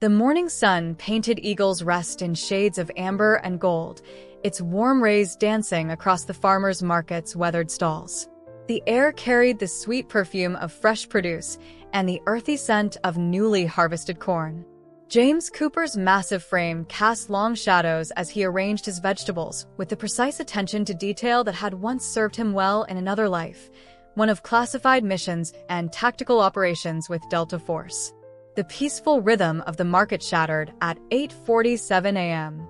The morning sun painted Eagle's Rest in shades of amber and gold, its warm rays dancing across the farmers' market's weathered stalls. The air carried the sweet perfume of fresh produce and the earthy scent of newly harvested corn. James Cooper's massive frame cast long shadows as he arranged his vegetables with the precise attention to detail that had once served him well in another life, one of classified missions and tactical operations with Delta Force. The peaceful rhythm of the market shattered at 8:47 a.m.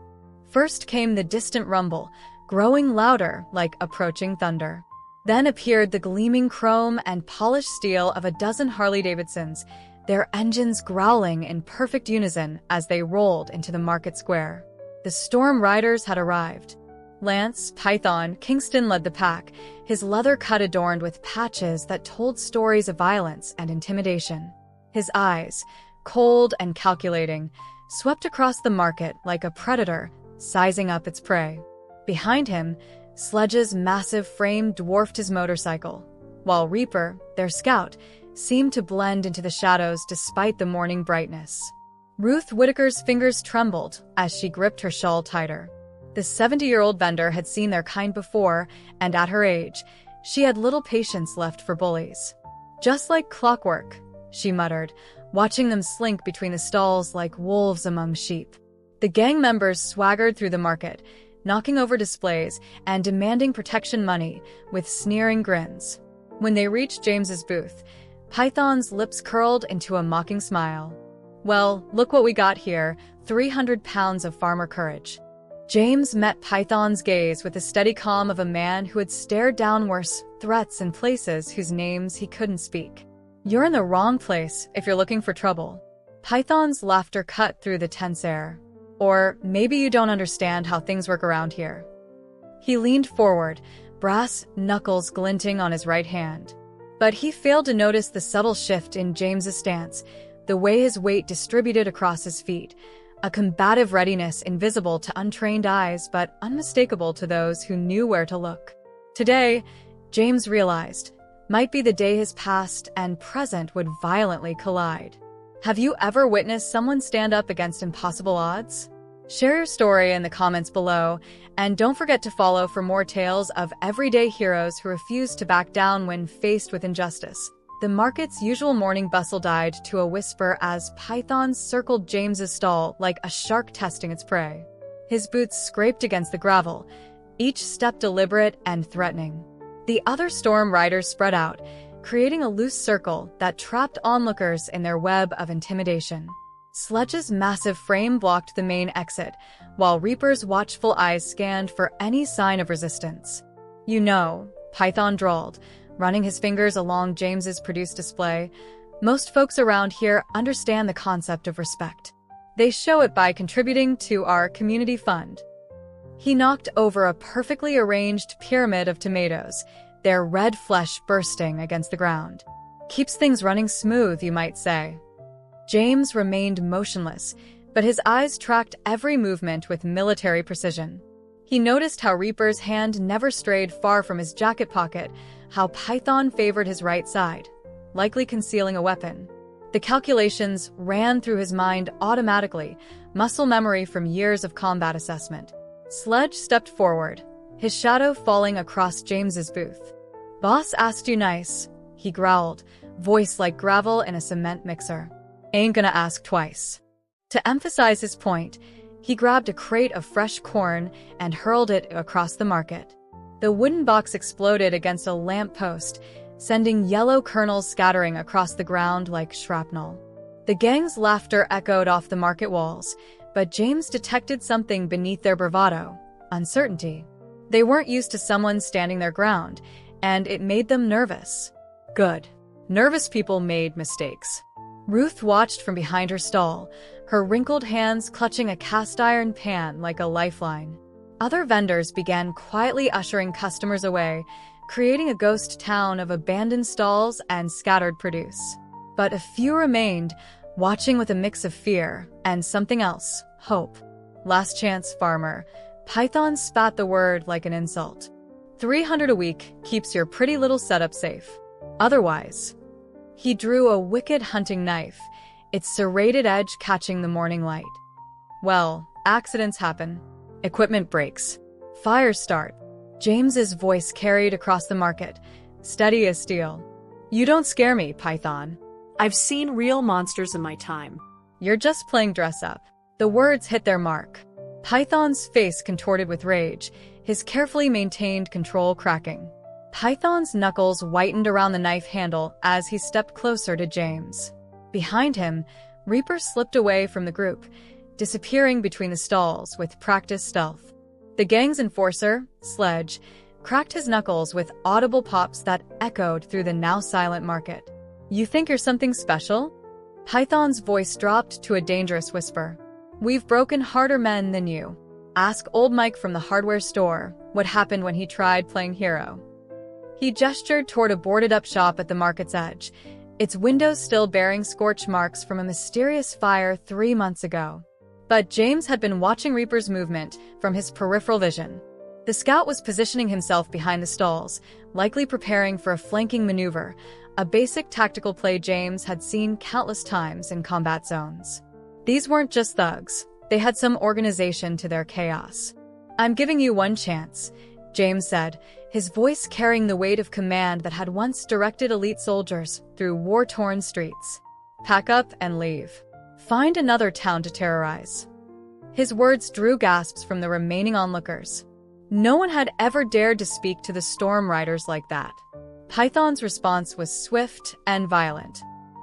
First came the distant rumble, growing louder like approaching thunder. Then appeared the gleaming chrome and polished steel of a dozen Harley-Davidsons, their engines growling in perfect unison as they rolled into the market square. The storm riders had arrived. Lance, Python, Kingston led the pack, his leather cut adorned with patches that told stories of violence and intimidation. His eyes, cold and calculating, swept across the market like a predator, sizing up its prey. Behind him, Sledge's massive frame dwarfed his motorcycle, while Reaper, their scout, seemed to blend into the shadows despite the morning brightness. Ruth Whitaker's fingers trembled as she gripped her shawl tighter. The 70-year-old vendor had seen their kind before, and at her age, she had little patience left for bullies. "Just like clockwork," she muttered, watching them slink between the stalls like wolves among sheep. The gang members swaggered through the market, knocking over displays and demanding protection money with sneering grins. When they reached James's booth, Python's lips curled into a mocking smile. "Well, look what we got here, 300 pounds of farmer courage." James met Python's gaze with the steady calm of a man who had stared down worse threats in places whose names he couldn't speak. "You're in the wrong place if you're looking for trouble." Python's laughter cut through the tense air. "Or maybe you don't understand how things work around here." He leaned forward, brass knuckles glinting on his right hand. But he failed to notice the subtle shift in James's stance, the way his weight distributed across his feet, a combative readiness invisible to untrained eyes but unmistakable to those who knew where to look. Today, James realized, might be the day his past and present would violently collide. Have you ever witnessed someone stand up against impossible odds? Share your story in the comments below, and don't forget to follow for more tales of everyday heroes who refuse to back down when faced with injustice. The market's usual morning bustle died to a whisper as Python circled James's stall like a shark testing its prey. His boots scraped against the gravel, each step deliberate and threatening. The other storm riders spread out, creating a loose circle that trapped onlookers in their web of intimidation. Sledge's massive frame blocked the main exit, while Reaper's watchful eyes scanned for any sign of resistance. "You know," Python drawled, running his fingers along James's produce display, "most folks around here understand the concept of respect. They show it by contributing to our community fund." He knocked over a perfectly arranged pyramid of tomatoes, their red flesh bursting against the ground. "Keeps things running smooth, you might say." James remained motionless, but his eyes tracked every movement with military precision. He noticed how Reaper's hand never strayed far from his jacket pocket, how Python favored his right side, likely concealing a weapon. The calculations ran through his mind automatically, muscle memory from years of combat assessment. Sledge stepped forward, his shadow falling across James's booth. "Boss asked you nice," he growled, voice like gravel in a cement mixer. "Ain't gonna ask twice." To emphasize his point, he grabbed a crate of fresh corn and hurled it across the market. The wooden box exploded against a lamp post, sending yellow kernels scattering across the ground like shrapnel. The gang's laughter echoed off the market walls, but James detected something beneath their bravado: uncertainty. They weren't used to someone standing their ground, and it made them nervous. Good. Nervous people made mistakes. Ruth watched from behind her stall, her wrinkled hands clutching a cast-iron pan like a lifeline. Other vendors began quietly ushering customers away, creating a ghost town of abandoned stalls and scattered produce. But a few remained, watching with a mix of fear and something else, hope. "Last chance, farmer." Python spat the word like an insult. 300 a week keeps your pretty little setup safe. Otherwise. He drew a wicked hunting knife, its serrated edge catching the morning light. Well, accidents happen. Equipment breaks. Fires start. James's voice carried across the market, steady as steel. You don't scare me, Python. I've seen real monsters in my time. You're just playing dress up. The words hit their mark. Python's face contorted with rage, his carefully maintained control cracking. Python's knuckles whitened around the knife handle as he stepped closer to James. Behind him, Reaper slipped away from the group, disappearing between the stalls with practiced stealth. The gang's enforcer, Sledge, cracked his knuckles with audible pops that echoed through the now silent market. You think you're something special? Python's voice dropped to a dangerous whisper. We've broken harder men than you. Ask old Mike from the hardware store what happened when he tried playing hero. He gestured toward a boarded-up shop at the market's edge, its windows still bearing scorch marks from a mysterious fire 3 months ago. But James had been watching Reaper's movement from his peripheral vision. The scout was positioning himself behind the stalls, likely preparing for a flanking maneuver, a basic tactical play James had seen countless times in combat zones. These weren't just thugs. They had some organization to their chaos. I'm giving you one chance, James said, his voice carrying the weight of command that had once directed elite soldiers through war-torn streets. Pack up and leave. Find another town to terrorize. His words drew gasps from the remaining onlookers. No one had ever dared to speak to the Storm Riders like that. Python's response was swift and violent.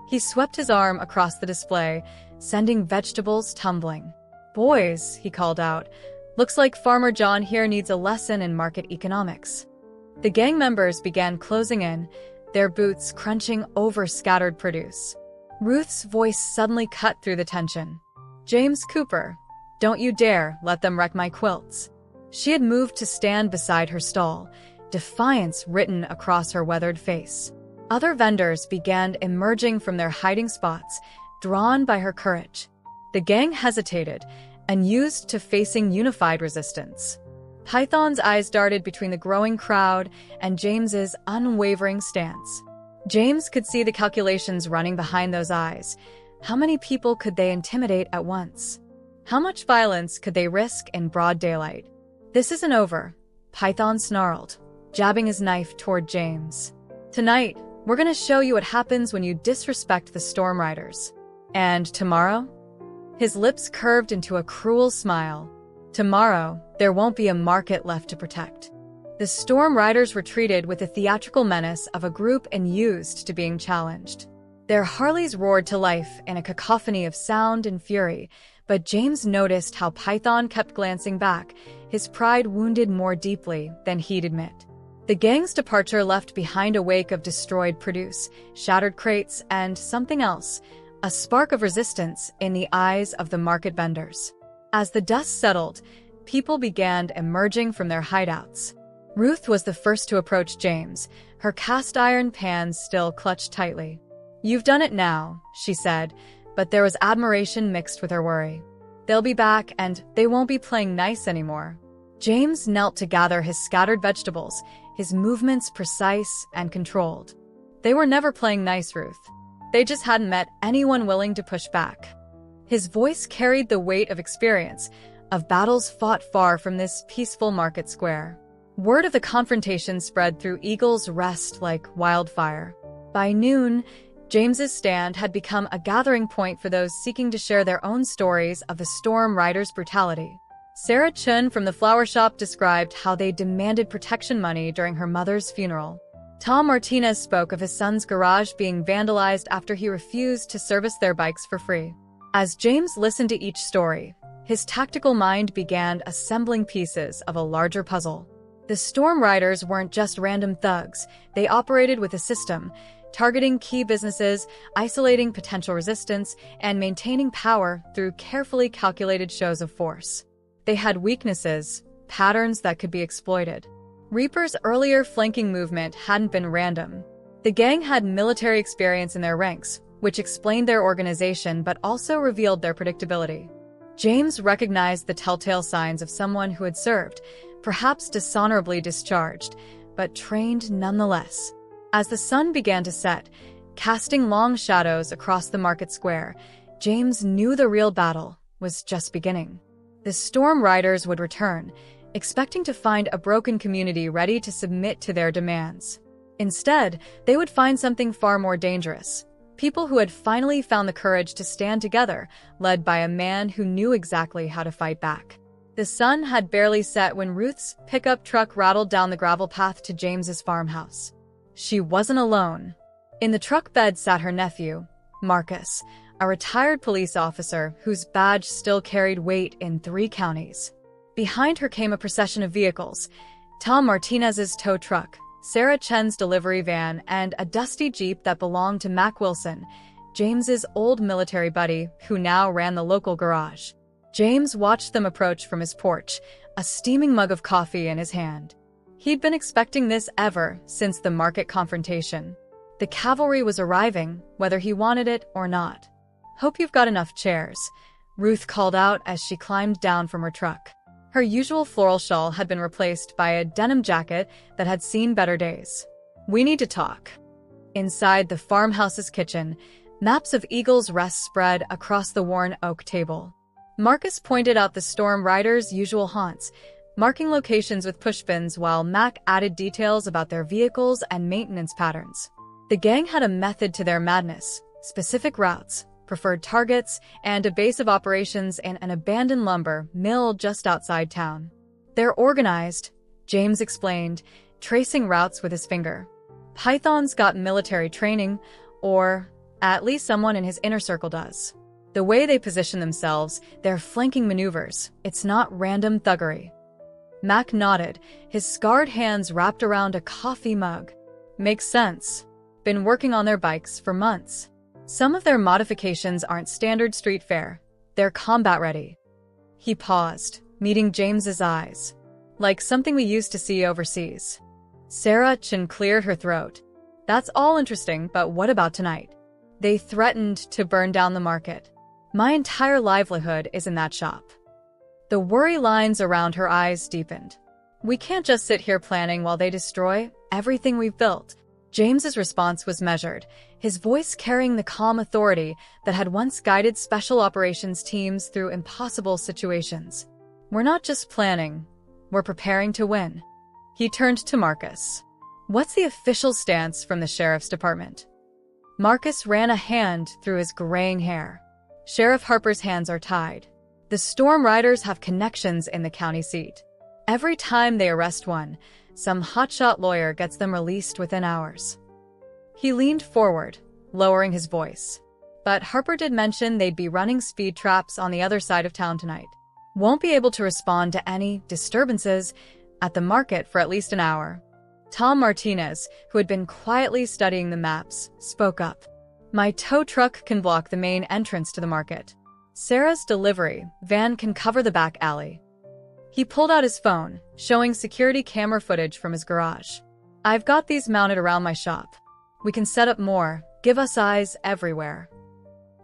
He swept his arm across the display, sending vegetables tumbling. Boys, he called out, looks like Farmer John here needs a lesson in market economics. The gang members began closing in, their boots crunching over scattered produce. Ruth's voice suddenly cut through the tension. James Cooper, don't you dare let them wreck my quilts. She had moved to stand beside her stall, defiance written across her weathered face. Other vendors began emerging from their hiding spots, drawn by her courage. The gang hesitated, unused to facing unified resistance. Python's eyes darted between the growing crowd and James's unwavering stance. James could see the calculations running behind those eyes. How many people could they intimidate at once? How much violence could they risk in broad daylight? This isn't over, Python snarled, jabbing his knife toward James. Tonight, we're gonna show you what happens when you disrespect the Storm Riders. And tomorrow? His lips curved into a cruel smile. Tomorrow, there won't be a market left to protect. The Storm Riders retreated with the theatrical menace of a group unused to being challenged. Their Harleys roared to life in a cacophony of sound and fury, but James noticed how Python kept glancing back, his pride wounded more deeply than he'd admit. The gang's departure left behind a wake of destroyed produce, shattered crates, and something else, a spark of resistance in the eyes of the market vendors. As the dust settled, people began emerging from their hideouts. Ruth was the first to approach James, her cast-iron pans still clutched tightly. You've done it now, she said, but there was admiration mixed with her worry. They'll be back, and they won't be playing nice anymore. James knelt to gather his scattered vegetables, his movements precise and controlled. They were never playing nice, Ruth. They just hadn't met anyone willing to push back. His voice carried the weight of experience, of battles fought far from this peaceful market square. Word of the confrontation spread through Eagle's Rest like wildfire. By noon, James's stand had become a gathering point for those seeking to share their own stories of the Storm Riders' brutality. Sarah Chun from the flower shop described how they demanded protection money during her mother's funeral. Tom Martinez spoke of his son's garage being vandalized after he refused to service their bikes for free. As James listened to each story, his tactical mind began assembling pieces of a larger puzzle. The Storm Riders weren't just random thugs, they operated with a system, targeting key businesses, isolating potential resistance, and maintaining power through carefully calculated shows of force. They had weaknesses, patterns that could be exploited. Reaper's earlier flanking movement hadn't been random. The gang had military experience in their ranks, which explained their organization but also revealed their predictability. James recognized the telltale signs of someone who had served, perhaps dishonorably discharged, but trained nonetheless. As the sun began to set, casting long shadows across the market square. James knew the real battle was just beginning. The storm riders would return, expecting to find a broken community ready to submit to their demands. Instead, they would find something far more dangerous. People who had finally found the courage to stand together, led by a man who knew exactly how to fight back. The sun had barely set when Ruth's pickup truck rattled down the gravel path to James's farmhouse. She wasn't alone. In the truck bed sat her nephew, Marcus, a retired police officer whose badge still carried weight in 3 counties. Behind her came a procession of vehicles: Tom Martinez's tow truck, Sarah Chen's delivery van, and a dusty Jeep that belonged to Mac Wilson, James's old military buddy, who now ran the local garage. James watched them approach from his porch, a steaming mug of coffee in his hand. He'd been expecting this ever since the market confrontation. The cavalry was arriving, whether he wanted it or not. "Hope you've got enough chairs," Ruth called out as she climbed down from her truck. Her usual floral shawl had been replaced by a denim jacket that had seen better days. "We need to talk." Inside the farmhouse's kitchen, maps of Eagle's Rest spread across the worn oak table. Marcus pointed out the storm riders' usual haunts, marking locations with pushpins, while Mac added details about their vehicles and maintenance patterns. The gang had a method to their madness: specific routes, preferred targets, and a base of operations in an abandoned lumber mill just outside town. "They're organized," James explained, tracing routes with his finger. "Python's got military training, or at least someone in his inner circle does. The way they position themselves, their flanking maneuvers, it's not random thuggery." Mac nodded, his scarred hands wrapped around a coffee mug. "Makes sense. Been working on their bikes for months. Some of their modifications aren't standard street fare. They're combat-ready." He paused, meeting James's eyes. "Like something we used to see overseas." Sarah Chin cleared her throat. "That's all interesting, but what about tonight? They threatened to burn down the market. My entire livelihood is in that shop." The worry lines around her eyes deepened. "We can't just sit here planning while they destroy everything we've built." James's response was measured, his voice carrying the calm authority that had once guided special operations teams through impossible situations. "We're not just planning, we're preparing to win." He turned to Marcus. "What's the official stance from the sheriff's department?" Marcus ran a hand through his graying hair. "Sheriff Harper's hands are tied. The storm riders have connections in the county seat. Every time they arrest one, some hotshot lawyer gets them released within hours." He leaned forward, lowering his voice. "But Harper did mention they'd be running speed traps on the other side of town tonight. Won't be able to respond to any disturbances at the market for at least an hour." Tom Martinez, who had been quietly studying the maps, spoke up. "My tow truck can block the main entrance to the market. Sarah's delivery van can cover the back alley." He pulled out his phone, showing security camera footage from his garage. "I've got these mounted around my shop. We can set up more, give us eyes everywhere."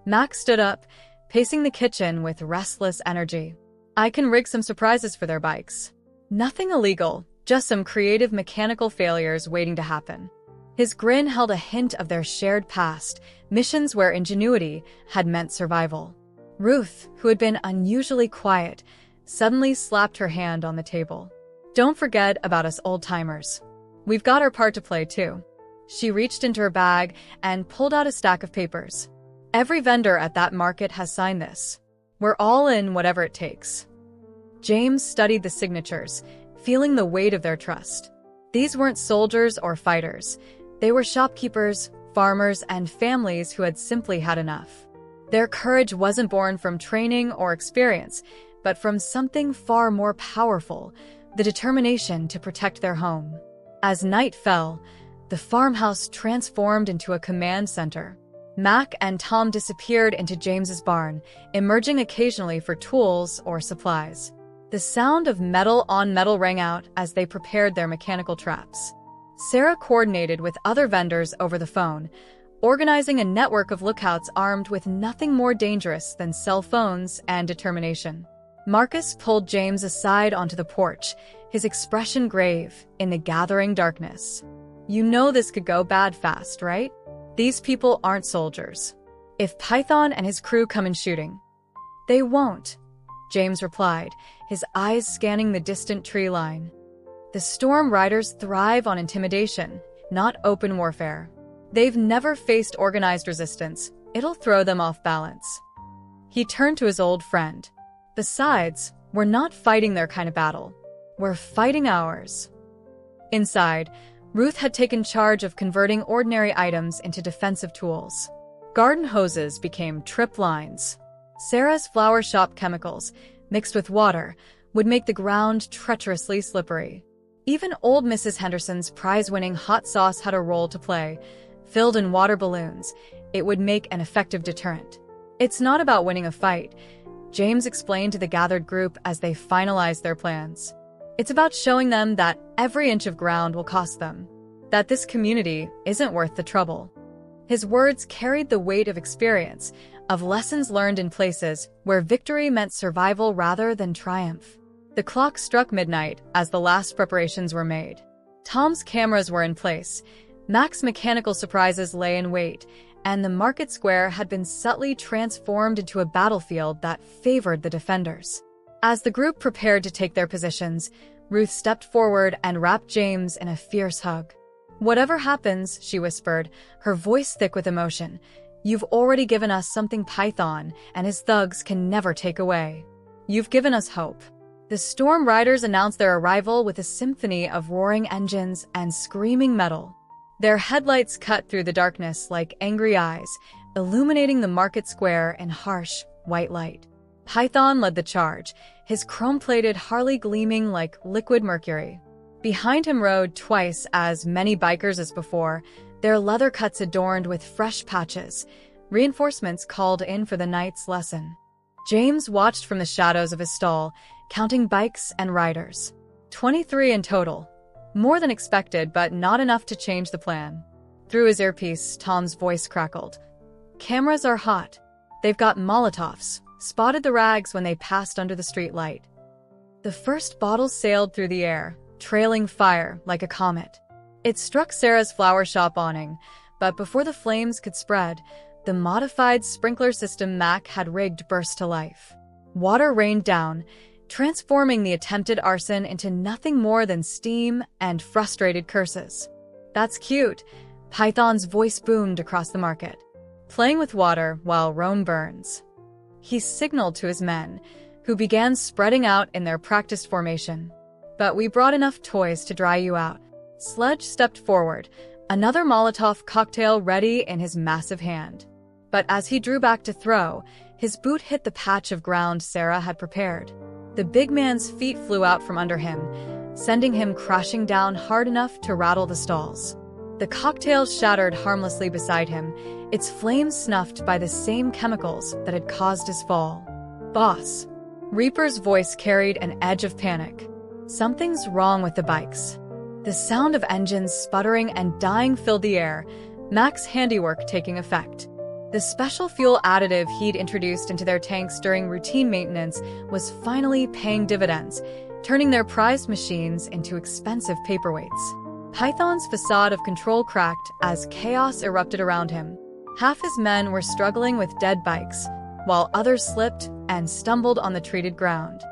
Mac stood up, pacing the kitchen with restless energy. "I can rig some surprises for their bikes. Nothing illegal, just some creative mechanical failures waiting to happen." His grin held a hint of their shared past, missions where ingenuity had meant survival. Ruth, who had been unusually quiet, suddenly slapped her hand on the table. "Don't forget about us old-timers. We've got our part to play, too." She reached into her bag and pulled out a stack of papers. "Every vendor at that market has signed this. We're all in, whatever it takes." James studied the signatures, feeling the weight of their trust. These weren't soldiers or fighters. They were shopkeepers, farmers, and families who had simply had enough. Their courage wasn't born from training or experience, but from something far more powerful: the determination to protect their home. As night fell, the farmhouse transformed into a command center. Mac and Tom disappeared into James's barn, emerging occasionally for tools or supplies. The sound of metal on metal rang out as they prepared their mechanical traps. Sarah coordinated with other vendors over the phone, organizing a network of lookouts armed with nothing more dangerous than cell phones and determination. Marcus pulled James aside onto the porch, his expression grave in the gathering darkness. "You know this could go bad fast, right?" These people aren't soldiers. If Python and his crew come in shooting, they won't, James replied, his eyes scanning the distant tree line. The Storm Riders thrive on intimidation, not open warfare. They've never faced organized resistance. It'll throw them off balance. He turned to his old friend. Besides, we're not fighting their kind of battle. We're fighting ours. Inside, Ruth had taken charge of converting ordinary items into defensive tools. Garden hoses became trip lines. Sarah's flower shop chemicals, mixed with water, would make the ground treacherously slippery. Even old Mrs. Henderson's prize-winning hot sauce had a role to play. Filled in water balloons, it would make an effective deterrent. It's not about winning a fight, James explained to the gathered group as they finalized their plans. It's about showing them that every inch of ground will cost them, that this community isn't worth the trouble. His words carried the weight of experience, of lessons learned in places where victory meant survival rather than triumph. The clock struck midnight as the last preparations were made. Tom's cameras were in place, Mac's mechanical surprises lay in wait, and the market square had been subtly transformed into a battlefield that favored the defenders. As the group prepared to take their positions, Ruth stepped forward and wrapped James in a fierce hug. "Whatever happens," she whispered, her voice thick with emotion, "you've already given us something Python and his thugs can never take away. You've given us hope." The Storm Riders announced their arrival with a symphony of roaring engines and screaming metal. Their headlights cut through the darkness like angry eyes, illuminating the market square in harsh, white light. Python led the charge, his chrome-plated Harley gleaming like liquid mercury. Behind him rode twice as many bikers as before, their leather cuts adorned with fresh patches, reinforcements called in for the night's lesson. James watched from the shadows of his stall, counting bikes and riders. 23 in total. More than expected, but not enough to change the plan. Through his earpiece, Tom's voice crackled. "Cameras are hot. They've got Molotovs. Spotted the rags when they passed under the street light." The first bottle sailed through the air, trailing fire like a comet. It struck Sarah's flower shop awning, but before the flames could spread, the modified sprinkler system Mac had rigged burst to life. Water rained down, transforming the attempted arson into nothing more than steam and frustrated curses. "That's cute," Python's voice boomed across the market. "Playing with water while Rome burns." He signaled to his men, who began spreading out in their practiced formation. "But we brought enough toys to dry you out." Sledge stepped forward, another Molotov cocktail ready in his massive hand. But as he drew back to throw, his boot hit the patch of ground Sarah had prepared. The big man's feet flew out from under him, sending him crashing down hard enough to rattle the stalls. The cocktail shattered harmlessly beside him, its flames snuffed by the same chemicals that had caused his fall. "Boss." Reaper's voice carried an edge of panic. "Something's wrong with the bikes." The sound of engines sputtering and dying filled the air, Mac's handiwork taking effect. The special fuel additive he'd introduced into their tanks during routine maintenance was finally paying dividends, turning their prized machines into expensive paperweights. Python's facade of control cracked as chaos erupted around him. Half his men were struggling with dead bikes, while others slipped and stumbled on the treated ground.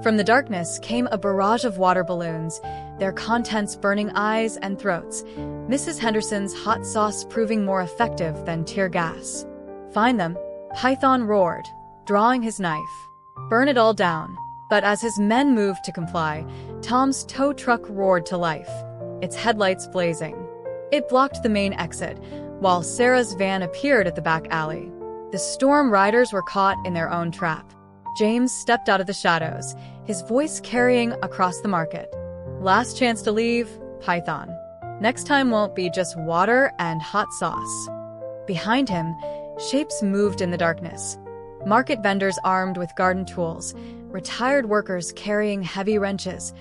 From the darkness came a barrage of water balloons, their contents burning eyes and throats, Mrs. Henderson's hot sauce proving more effective than tear gas. "Find them," Python roared, drawing his knife. "Burn it all down." But as his men moved to comply, Tom's tow truck roared to life, its headlights blazing. It blocked the main exit, while Sarah's van appeared at the back alley. The Storm Riders were caught in their own trap. James stepped out of the shadows, his voice carrying across the market. "Last chance to leave, Python. Next time won't be just water and hot sauce." Behind him, shapes moved in the darkness. Market vendors armed with garden tools, retired workers carrying heavy wrenches,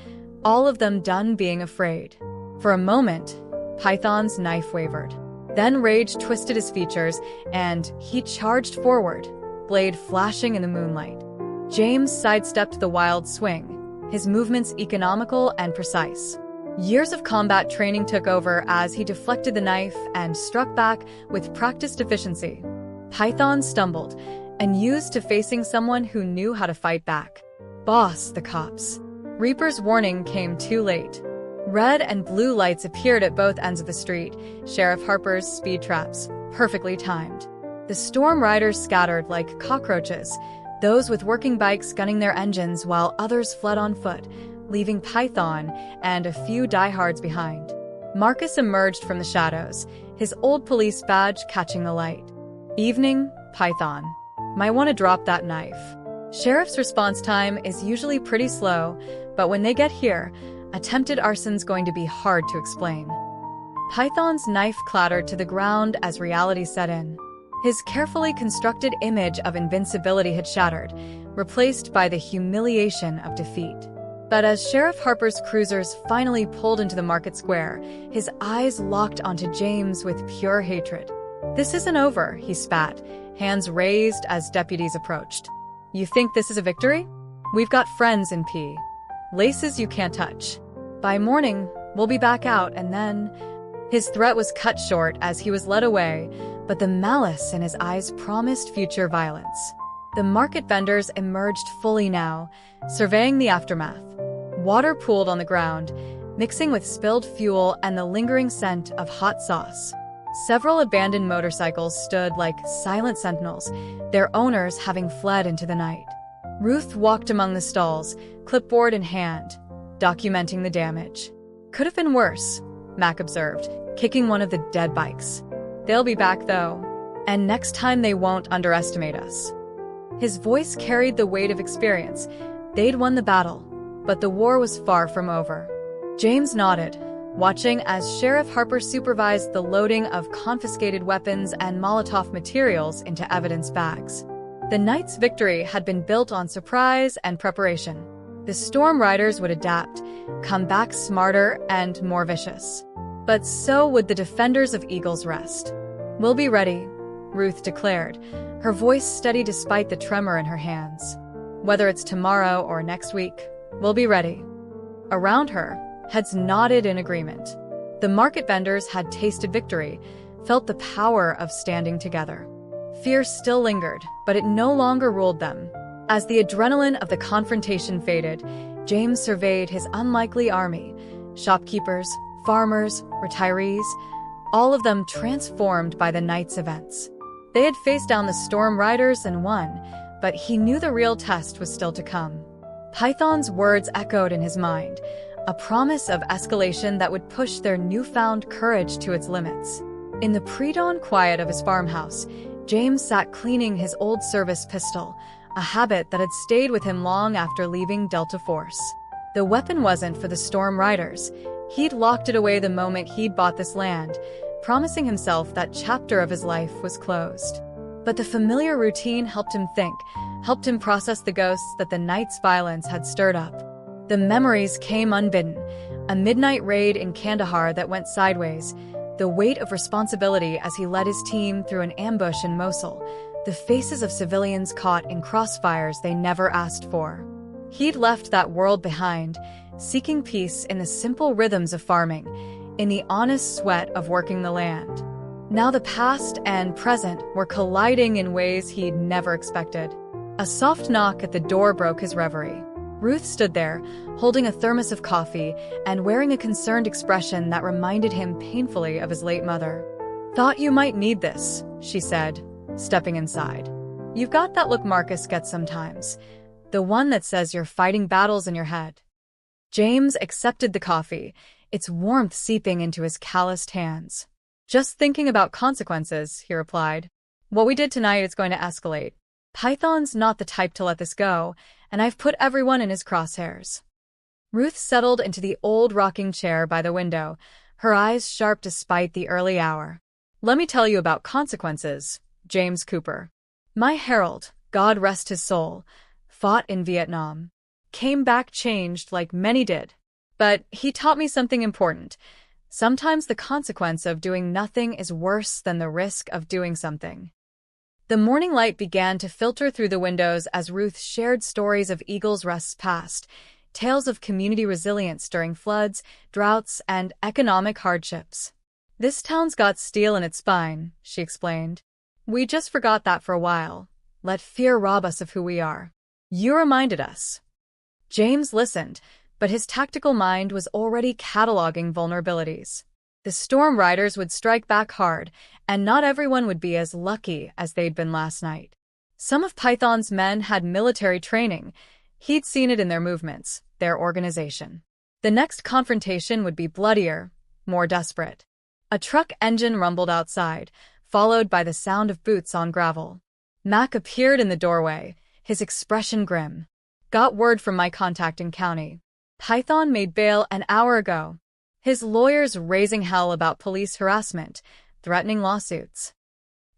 all of them done being afraid. For a moment, Python's knife wavered. Then rage twisted his features, and he charged forward, blade flashing in the moonlight. James sidestepped the wild swing, his movements economical and precise. Years of combat training took over as he deflected the knife and struck back with practiced efficiency. Python stumbled and used to facing someone who knew how to fight back. Boss, the cops. Reaper's warning came too late. Red and blue lights appeared at both ends of the street, Sheriff Harper's speed traps, perfectly timed. The storm riders scattered like cockroaches, those with working bikes gunning their engines while others fled on foot, leaving Python and a few diehards behind. Marcus emerged from the shadows, his old police badge catching the light. Evening, Python. Might want to drop that knife. Sheriff's response time is usually pretty slow, but when they get here, attempted arson's going to be hard to explain. Python's knife clattered to the ground as reality set in. His carefully constructed image of invincibility had shattered, replaced by the humiliation of defeat. But as Sheriff Harper's cruisers finally pulled into the market square, his eyes locked onto James with pure hatred. "This isn't over," he spat, hands raised as deputies approached. "You think this is a victory? We've got friends in P. Laces you can't touch. By morning, we'll be back out, and then—" His threat was cut short as he was led away, but the malice in his eyes promised future violence. The market vendors emerged fully now, surveying the aftermath. Water pooled on the ground, mixing with spilled fuel and the lingering scent of hot sauce. Several abandoned motorcycles stood like silent sentinels, their owners having fled into the night. Ruth walked among the stalls, clipboard in hand, documenting the damage. "Could have been worse," Mac observed, kicking one of the dead bikes. "They'll be back, though. And next time they won't underestimate us." His voice carried the weight of experience. They'd won the battle, but the war was far from over. James nodded, watching as Sheriff Harper supervised the loading of confiscated weapons and Molotov materials into evidence bags. The night's victory had been built on surprise and preparation. The Storm Riders would adapt, come back smarter and more vicious. But so would the defenders of Eagle's Rest. "We'll be ready," Ruth declared, her voice steady despite the tremor in her hands. "Whether it's tomorrow or next week, we'll be ready." Around her, heads nodded in agreement. The market vendors had tasted victory, felt the power of standing together. Fear still lingered, but it no longer ruled them. As the adrenaline of the confrontation faded, James surveyed his unlikely army, shopkeepers, farmers, retirees, all of them transformed by the night's events. They had faced down the Storm Riders and won, but he knew the real test was still to come. Python's words echoed in his mind, a promise of escalation that would push their newfound courage to its limits. In the pre-dawn quiet of his farmhouse, James sat cleaning his old service pistol, a habit that had stayed with him long after leaving Delta Force. The weapon wasn't for the Storm Riders. He'd locked it away the moment he'd bought this land, promising himself that chapter of his life was closed. But the familiar routine helped him think, helped him process the ghosts that the night's violence had stirred up. The memories came unbidden, a midnight raid in Kandahar that went sideways, the weight of responsibility as he led his team through an ambush in Mosul, the faces of civilians caught in crossfires they never asked for. He'd left that world behind, seeking peace in the simple rhythms of farming, in the honest sweat of working the land. Now the past and present were colliding in ways he'd never expected. A soft knock at the door broke his reverie. Ruth stood there, holding a thermos of coffee and wearing a concerned expression that reminded him painfully of his late mother. "Thought you might need this," she said, stepping inside. "You've got that look Marcus gets sometimes, the one that says you're fighting battles in your head." James accepted the coffee, its warmth seeping into his calloused hands. "Just thinking about consequences," he replied. "What we did tonight is going to escalate. Python's not the type to let this go, and I've put everyone in his crosshairs." Ruth settled into the old rocking chair by the window, her eyes sharp despite the early hour. "Let me tell you about consequences, James Cooper. My Harold, God rest his soul, fought in Vietnam. Came back changed like many did. But he taught me something important. Sometimes the consequence of doing nothing is worse than the risk of doing something." The morning light began to filter through the windows as Ruth shared stories of Eagle's Rest's past, tales of community resilience during floods, droughts, and economic hardships. "This town's got steel in its spine," she explained. "We just forgot that for a while. Let fear rob us of who we are." "You reminded us." James listened, but his tactical mind was already cataloging vulnerabilities. The storm riders would strike back hard, and not everyone would be as lucky as they'd been last night. Some of Python's men had military training. He'd seen it in their movements, their organization. The next confrontation would be bloodier, more desperate. A truck engine rumbled outside, followed by the sound of boots on gravel. Mac appeared in the doorway, his expression grim. "Got word from my contact in county. Python made bail an hour ago. His lawyer's raising hell about police harassment, threatening lawsuits."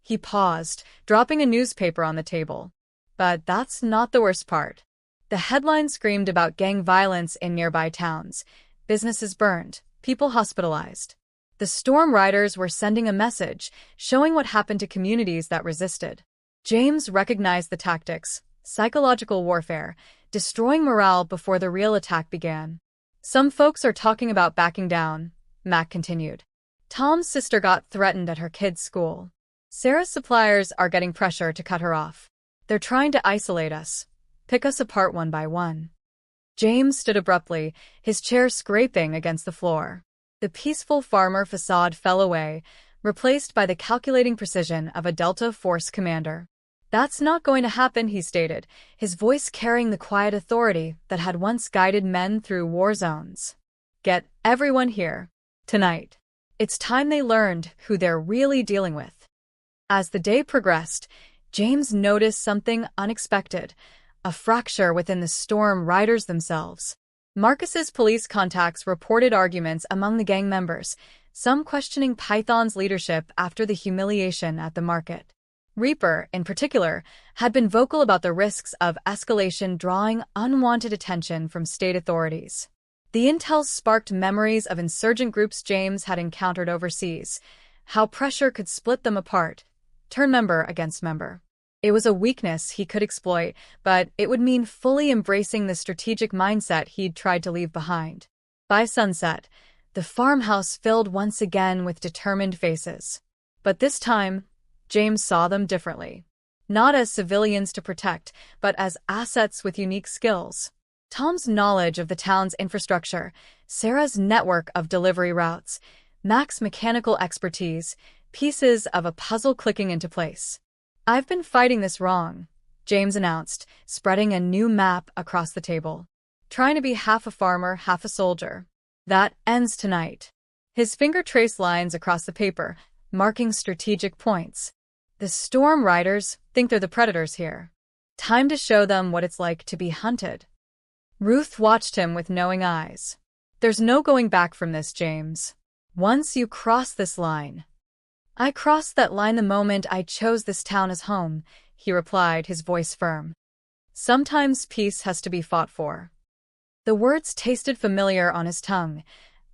He paused, dropping a newspaper on the table. But that's not the worst part. The headline screamed about gang violence in nearby towns, businesses burned, people hospitalized. The storm riders were sending a message, showing what happened to communities that resisted. James recognized the tactics: psychological warfare, destroying morale before the real attack began. "Some folks are talking about backing down," Mac continued. "Tom's sister got threatened at her kid's school. Sarah's suppliers are getting pressure to cut her off. They're trying to isolate us, pick us apart one by one." James stood abruptly, his chair scraping against the floor. The peaceful farmer facade fell away, replaced by the calculating precision of a Delta Force commander. "That's not going to happen," he stated, his voice carrying the quiet authority that had once guided men through war zones. "Get everyone here. Tonight. It's time they learned who they're really dealing with." As the day progressed, James noticed something unexpected: a fracture within the storm riders themselves. Marcus's police contacts reported arguments among the gang members, some questioning Python's leadership after the humiliation at the market. Reaper, in particular, had been vocal about the risks of escalation drawing unwanted attention from state authorities. The intel sparked memories of insurgent groups James had encountered overseas, how pressure could split them apart, turn member against member. It was a weakness he could exploit, but it would mean fully embracing the strategic mindset he'd tried to leave behind. By sunset, the farmhouse filled once again with determined faces. But this time, James saw them differently. Not as civilians to protect, but as assets with unique skills. Tom's knowledge of the town's infrastructure, Sarah's network of delivery routes, Mac's mechanical expertise, pieces of a puzzle clicking into place. "I've been fighting this wrong," James announced, spreading a new map across the table. "Trying to be half a farmer, half a soldier. That ends tonight." His finger traced lines across the paper, marking strategic points. "The storm riders think they're the predators here. Time to show them what it's like to be hunted." Ruth watched him with knowing eyes. "There's no going back from this, James. Once you cross this line." "I crossed that line the moment I chose this town as home," he replied, his voice firm. "Sometimes peace has to be fought for." The words tasted familiar on his tongue,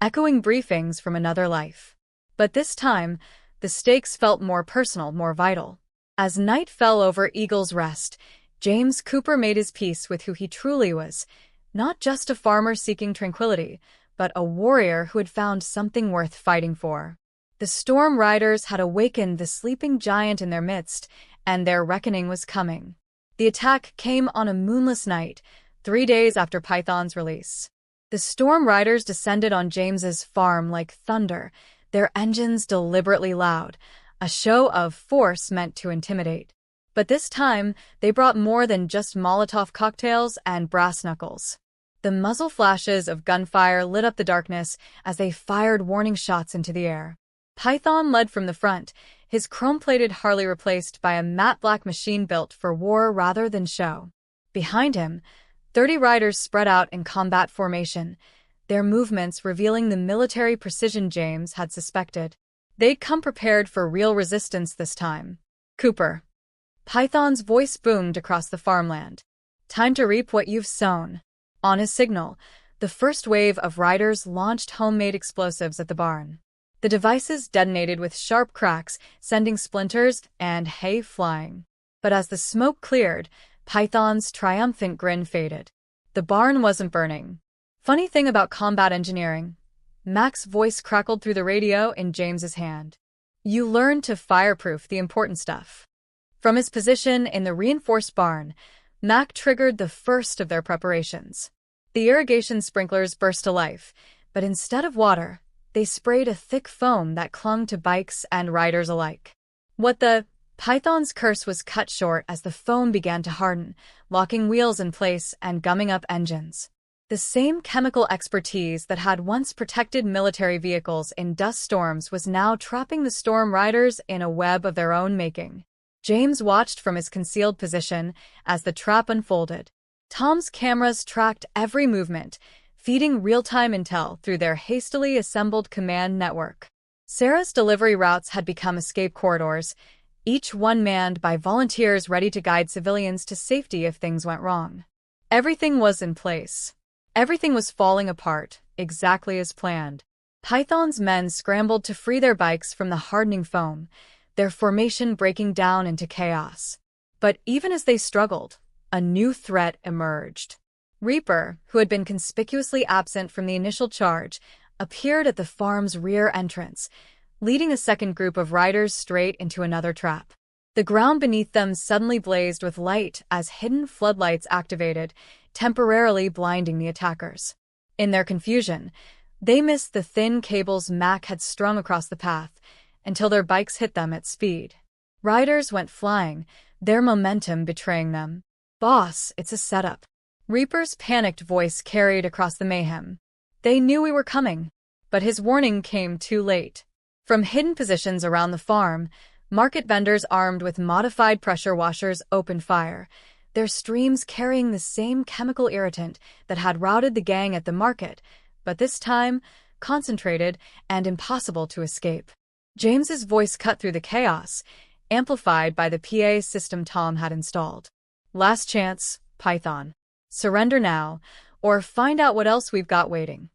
echoing briefings from another life. But this time, the stakes felt more personal, more vital. As night fell over Eagle's Rest, James Cooper made his peace with who he truly was, not just a farmer seeking tranquility, but a warrior who had found something worth fighting for. The storm riders had awakened the sleeping giant in their midst, and their reckoning was coming. The attack came on a moonless night, 3 days after Python's release. The storm riders descended on James's farm like thunder, their engines deliberately loud, a show of force meant to intimidate. But this time, they brought more than just Molotov cocktails and brass knuckles. The muzzle flashes of gunfire lit up the darkness as they fired warning shots into the air. Python led from the front, his chrome-plated Harley replaced by a matte black machine built for war rather than show. Behind him, 30 riders spread out in combat formation, their movements revealing the military precision James had suspected. They'd come prepared for real resistance this time. "Cooper." Python's voice boomed across the farmland. "Time to reap what you've sown." On his signal, the first wave of riders launched homemade explosives at the barn. The devices detonated with sharp cracks, sending splinters and hay flying. But as the smoke cleared, Python's triumphant grin faded. The barn wasn't burning. Funny thing about combat engineering. Mac's voice crackled through the radio in James's hand. You learn to fireproof the important stuff. From his position in the reinforced barn, Mac triggered the first of their preparations. The irrigation sprinklers burst to life, but instead of water, they sprayed a thick foam that clung to bikes and riders alike. What the Python's curse was cut short as the foam began to harden, locking wheels in place and gumming up engines. The same chemical expertise that had once protected military vehicles in dust storms was now trapping the storm riders in a web of their own making. James watched from his concealed position as the trap unfolded. Tom's cameras tracked every movement, feeding real-time intel through their hastily assembled command network. Sarah's delivery routes had become escape corridors, each one manned by volunteers ready to guide civilians to safety if things went wrong. Everything was in place. Everything was falling apart, exactly as planned. Python's men scrambled to free their bikes from the hardening foam, their formation breaking down into chaos. But even as they struggled, a new threat emerged. Reaper, who had been conspicuously absent from the initial charge, appeared at the farm's rear entrance, leading a second group of riders straight into another trap. The ground beneath them suddenly blazed with light as hidden floodlights activated, temporarily blinding the attackers. In their confusion, they missed the thin cables Mac had strung across the path until their bikes hit them at speed. Riders went flying, their momentum betraying them. "Boss, it's a setup." Reaper's panicked voice carried across the mayhem. They knew we were coming, but his warning came too late. From hidden positions around the farm, market vendors armed with modified pressure washers opened fire, their streams carrying the same chemical irritant that had routed the gang at the market, but this time concentrated and impossible to escape. James's voice cut through the chaos, amplified by the PA system Tom had installed. "Last chance, Python. Surrender now, or find out what else we've got waiting."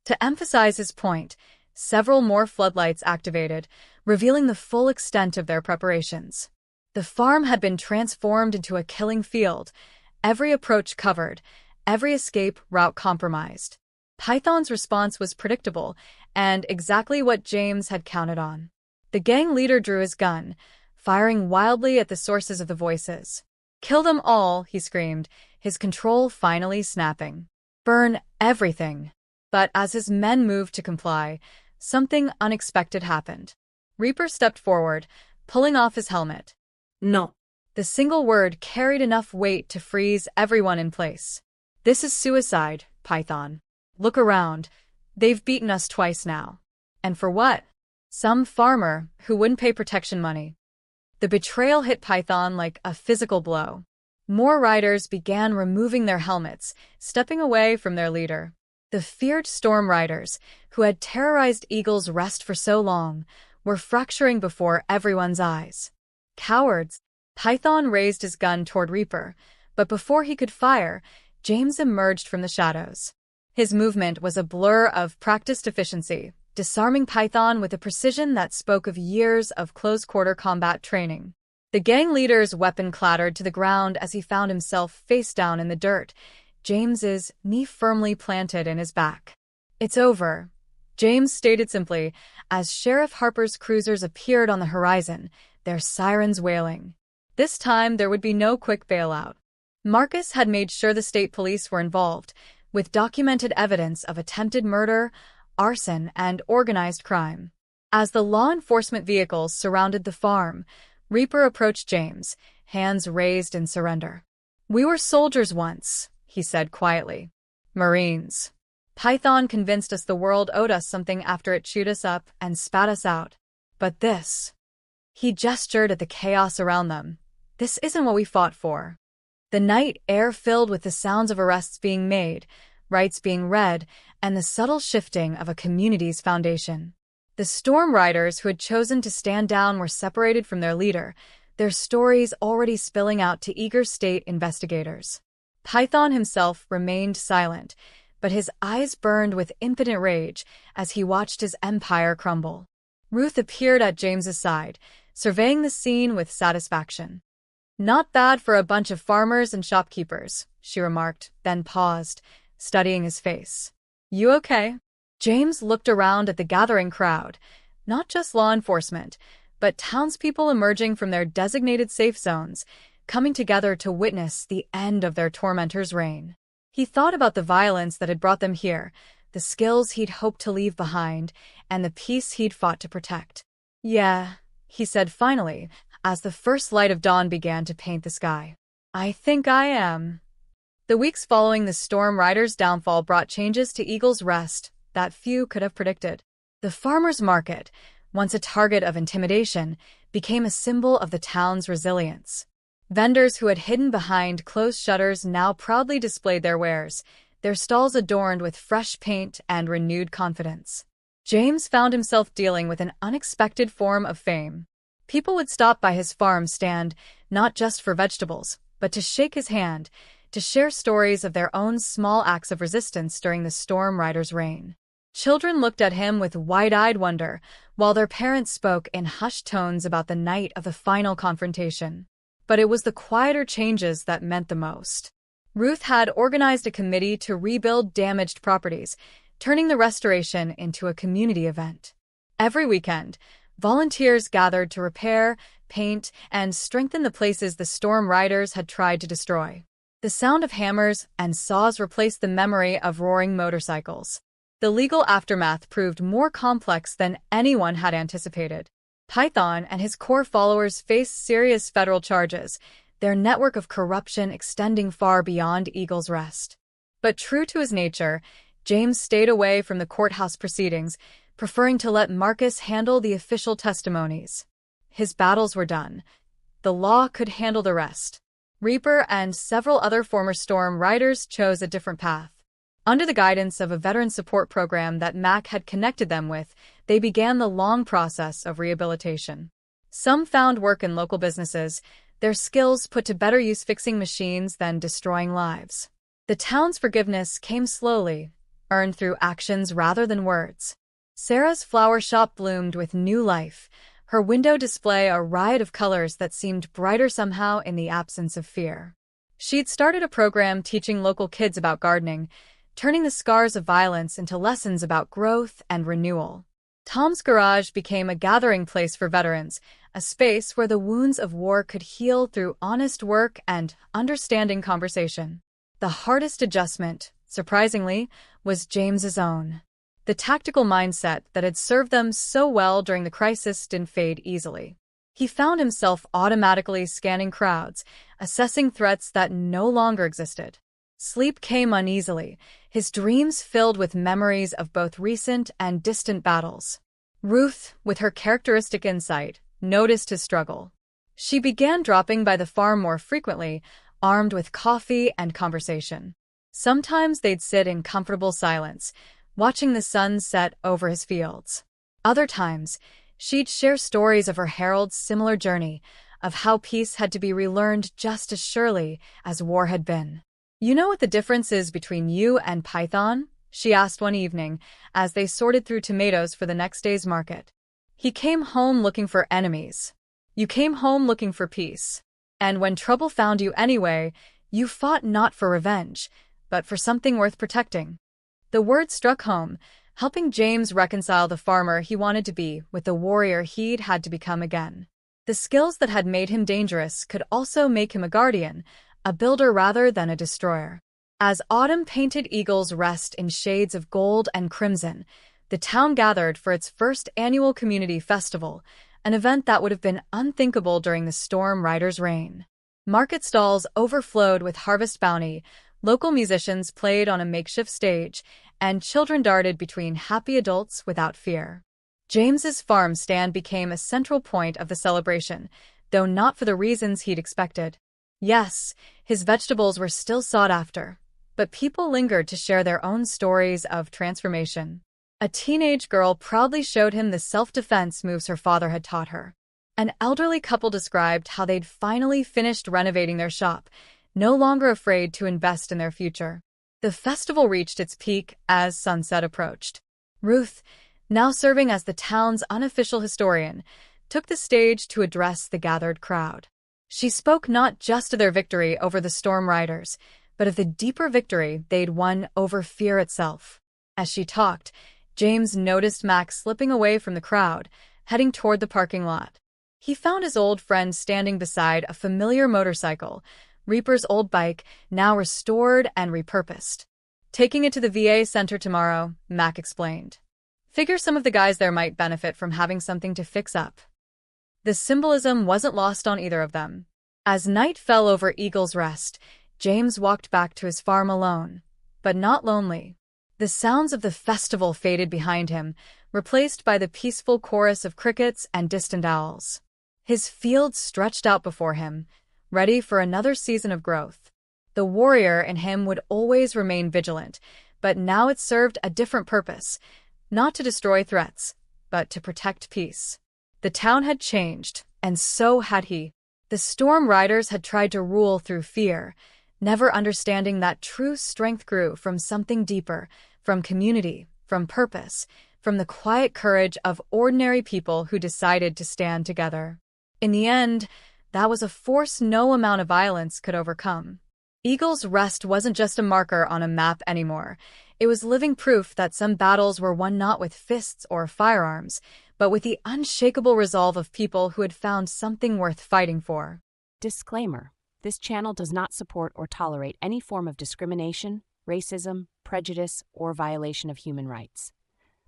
To emphasize his point, several more floodlights activated, revealing the full extent of their preparations. The farm had been transformed into a killing field, every approach covered, every escape route compromised. Python's response was predictable and exactly what James had counted on. The gang leader drew his gun, firing wildly at the sources of the voices. "Kill them all," he screamed, his control finally snapping. "Burn everything." But as his men moved to comply, something unexpected happened. Reaper stepped forward, pulling off his helmet. No. The single word carried enough weight to freeze everyone in place. "This is suicide, Python. Look around. They've beaten us twice now. And for what? Some farmer who wouldn't pay protection money." The betrayal hit Python like a physical blow. More riders began removing their helmets, stepping away from their leader. The feared storm riders, who had terrorized Eagle's Rest for so long, were fracturing before everyone's eyes. "Cowards!" Python raised his gun toward Reaper, but before he could fire, James emerged from the shadows. His movement was a blur of practiced efficiency, disarming Python with a precision that spoke of years of close-quarter combat training. The gang leader's weapon clattered to the ground as he found himself face down in the dirt, James's knee firmly planted in his back. "It's over," James stated simply, as Sheriff Harper's cruisers appeared on the horizon, their sirens wailing. This time there would be no quick bailout. Marcus had made sure the state police were involved, with documented evidence of attempted murder, arson, and organized crime. As the law enforcement vehicles surrounded the farm, Reaper approached James, hands raised in surrender. "We were soldiers once," he said quietly. "Marines. Python convinced us the world owed us something after it chewed us up and spat us out. But this..." He gestured at the chaos around them. "This isn't what we fought for." The night air filled with the sounds of arrests being made, rights being read, and the subtle shifting of a community's foundation. The storm riders who had chosen to stand down were separated from their leader, their stories already spilling out to eager state investigators. Python himself remained silent, but his eyes burned with impotent rage as he watched his empire crumble. Ruth appeared at James's side, surveying the scene with satisfaction. Not bad for a bunch of farmers and shopkeepers, she remarked, then paused, studying his face. You okay? James looked around at the gathering crowd, not just law enforcement, but townspeople emerging from their designated safe zones, coming together to witness the end of their tormentor's reign. He thought about the violence that had brought them here, the skills he'd hoped to leave behind, and the peace he'd fought to protect. Yeah, he said finally, as the first light of dawn began to paint the sky. I think I am. The weeks following the Storm Rider's downfall brought changes to Eagle's Rest that few could have predicted. The farmers' market, once a target of intimidation, became a symbol of the town's resilience. Vendors who had hidden behind closed shutters now proudly displayed their wares, their stalls adorned with fresh paint and renewed confidence. James found himself dealing with an unexpected form of fame. People would stop by his farm stand, not just for vegetables, but to shake his hand, to share stories of their own small acts of resistance during the Storm Rider's reign. Children looked at him with wide-eyed wonder, while their parents spoke in hushed tones about the night of the final confrontation. But it was the quieter changes that meant the most. Ruth had organized a committee to rebuild damaged properties, turning the restoration into a community event. Every weekend, volunteers gathered to repair, paint, and strengthen the places the Storm Riders had tried to destroy. The sound of hammers and saws replaced the memory of roaring motorcycles. The legal aftermath proved more complex than anyone had anticipated. Python and his core followers faced serious federal charges, their network of corruption extending far beyond Eagle's Rest. But true to his nature, James stayed away from the courthouse proceedings, preferring to let Marcus handle the official testimonies. His battles were done. The law could handle the rest. Reaper and several other former Storm Riders chose a different path. Under the guidance of a veteran support program that Mac had connected them with, they began the long process of rehabilitation. Some found work in local businesses, their skills put to better use fixing machines than destroying lives. The town's forgiveness came slowly, earned through actions rather than words. Sarah's flower shop bloomed with new life, her window display a riot of colors that seemed brighter somehow in the absence of fear. She'd started a program teaching local kids about gardening, turning the scars of violence into lessons about growth and renewal. Tom's Garage became a gathering place for veterans, a space where the wounds of war could heal through honest work and understanding conversation. The hardest adjustment, surprisingly, was James's own. The tactical mindset that had served them so well during the crisis didn't fade easily. He found himself automatically scanning crowds, assessing threats that no longer existed. Sleep came uneasily, his dreams filled with memories of both recent and distant battles. Ruth, with her characteristic insight, noticed his struggle. She began dropping by the farm more frequently, armed with coffee and conversation. Sometimes they'd sit in comfortable silence, watching the sun set over his fields. Other times, she'd share stories of her herald's similar journey, of how peace had to be relearned just as surely as war had been. You know what the difference is between you and Python? She asked one evening, as they sorted through tomatoes for the next day's market. He came home looking for enemies. You came home looking for peace. And when trouble found you anyway, you fought not for revenge, but for something worth protecting. The words struck home, helping James reconcile the farmer he wanted to be with the warrior he'd had to become again. The skills that had made him dangerous could also make him a guardian, a builder rather than a destroyer. As autumn painted Eagle's Rest in shades of gold and crimson, the town gathered for its first annual community festival, an event that would have been unthinkable during the Storm Rider's reign. Market stalls overflowed with harvest bounty, local musicians played on a makeshift stage, and children darted between happy adults without fear. James's farm stand became a central point of the celebration, though not for the reasons he'd expected. Yes, his vegetables were still sought after, but people lingered to share their own stories of transformation. A teenage girl proudly showed him the self-defense moves her father had taught her. An elderly couple described how they'd finally finished renovating their shop, no longer afraid to invest in their future. The festival reached its peak as sunset approached. Ruth, now serving as the town's unofficial historian, took the stage to address the gathered crowd. She spoke not just of their victory over the Storm Riders, but of the deeper victory they'd won over fear itself. As she talked, James noticed Max slipping away from the crowd, heading toward the parking lot. He found his old friend standing beside a familiar motorcycle, Reaper's old bike, now restored and repurposed. "Taking it to the VA center tomorrow," Mac explained. "Figure some of the guys there might benefit from having something to fix up." The symbolism wasn't lost on either of them. As night fell over Eagle's Rest, James walked back to his farm alone, but not lonely. The sounds of the festival faded behind him, replaced by the peaceful chorus of crickets and distant owls. His field stretched out before him, ready for another season of growth. The warrior in him would always remain vigilant, but now it served a different purpose, not to destroy threats, but to protect peace. The town had changed, and so had he. The Storm Riders had tried to rule through fear, never understanding that true strength grew from something deeper, from community, from purpose, from the quiet courage of ordinary people who decided to stand together. In the end, that was a force no amount of violence could overcome. Eagle's Rest wasn't just a marker on a map anymore. It was living proof that some battles were won not with fists or firearms, but with the unshakable resolve of people who had found something worth fighting for. Disclaimer: this channel does not support or tolerate any form of discrimination, racism, prejudice, or violation of human rights.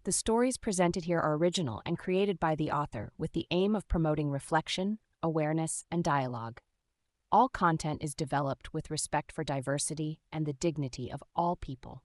The stories presented here are original and created by the author with the aim of promoting reflection, awareness, and dialogue. All content is developed with respect for diversity and the dignity of all people.